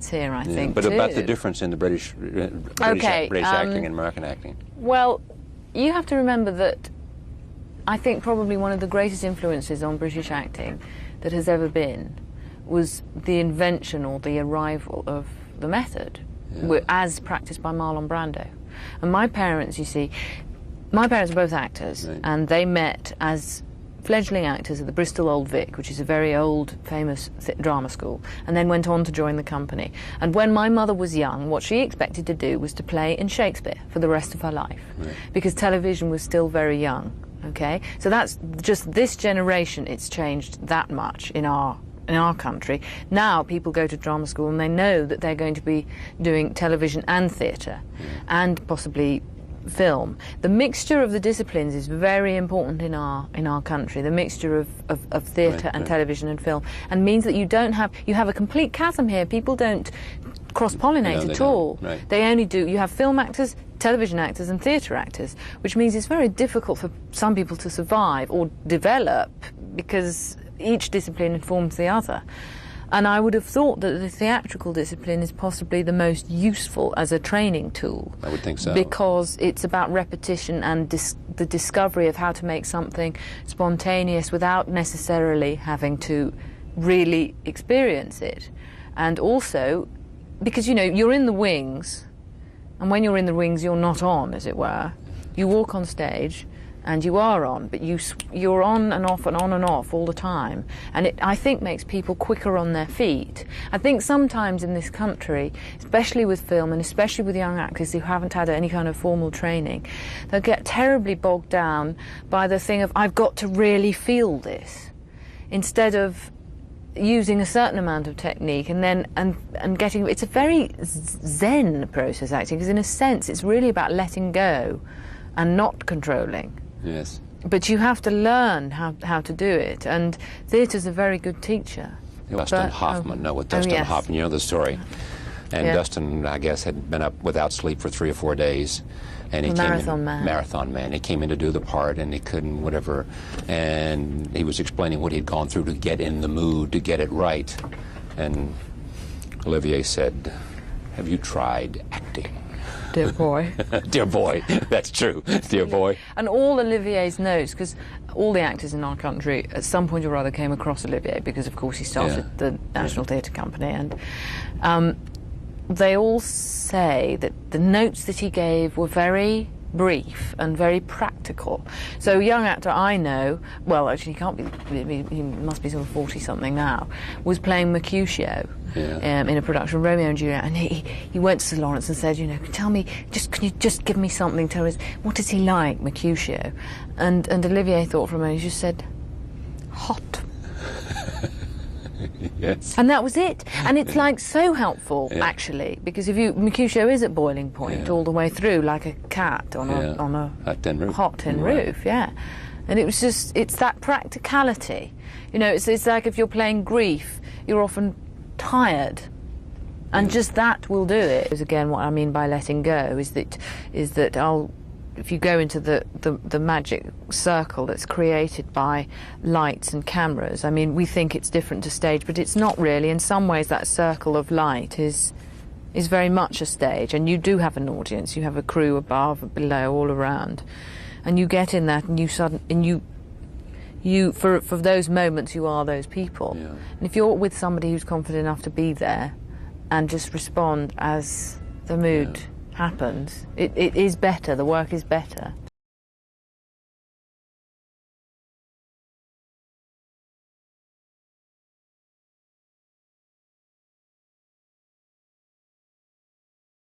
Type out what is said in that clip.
here, I think, but too. about the difference in the British acting and American acting. Well, you have to remember that I think probably one of the greatest influences on British acting that has ever been was the invention or the arrival of the method, as practiced by Marlon Brando. And my parents, you see, my parents are both actors, right. and they met as fledgling actors at the Bristol Old Vic, which is a very old, famous drama school, and then went on to join the company. And when my mother was young, what she expected to do was to play in Shakespeare for the rest of her life, right. because television was still very young, okay? So that's just this generation, it's changed that much in our country. Now people go to drama school and they know that they're going to be doing television and theatre, and possibly film. The mixture of the disciplines is very important in our country, the mixture of theatre and television and film, and means that you have a complete chasm here. People don't cross-pollinate at all. Right. They only do, you have film actors, television actors and theatre actors, which means it's very difficult for some people to survive or develop, because each discipline informs the other. And I would have thought that the theatrical discipline is possibly the most useful as a training tool. I would think so. Because it's about repetition and the discovery of how to make something spontaneous without necessarily having to really experience it. And also, because, you know, you're in the wings, and when you're in the wings, you're not on, as it were. You walk on stage, and you are on, but you're on and off and on and off all the time. And it, I think, makes people quicker on their feet. I think sometimes in this country, especially with film and especially with young actors who haven't had any kind of formal training, they'll get terribly bogged down by the thing of, I've got to really feel this, instead of using a certain amount of technique and then and getting, it's a very zen process, acting, because in a sense it's really about letting go and not controlling. Yes. But you have to learn how to do it, and theatre's a very good teacher. Dustin Hoffman, with Dustin Hoffman, you know the story. And Dustin, I guess, had been up without sleep for 3 or 4 days. And he Marathon Man. He came in to do the part, and he couldn't, whatever. And he was explaining what he'd gone through to get in the mood, to get it right. And Olivier said, "Have you tried acting?" Dear boy. Dear boy, that's true, dear boy. And all Olivier's notes, because all the actors in our country at some point or other came across Olivier, because of course he started the National Theatre Company, and they all say that the notes that he gave were very brief and very practical. So a young actor I know, well actually he can't be, he must be sort of 40-something now, was playing Mercutio in a production of Romeo and Juliet, and he went to Sir Lawrence and said, you know, can you just give me something, tell us, what is he like, Mercutio? And Olivier thought for a moment, he just said, hot. Yes. And that was it. And it's like so helpful, actually, because if Mercutio is at boiling point all the way through, like a cat on a hot tin roof, And it was just, it's that practicality. You know, it's like if you're playing grief, you're often tired, and just that will do it. Again, what I mean by letting go is that if you go into the magic circle that's created by lights and cameras, I mean, we think it's different to stage, but it's not really. In some ways, that circle of light is very much a stage, and you do have an audience. You have a crew above, below, all around, and you get in that, and you for those moments, you are those people. And if you're with somebody who's confident enough to be there and just respond as the mood happens, it is better, the work is better.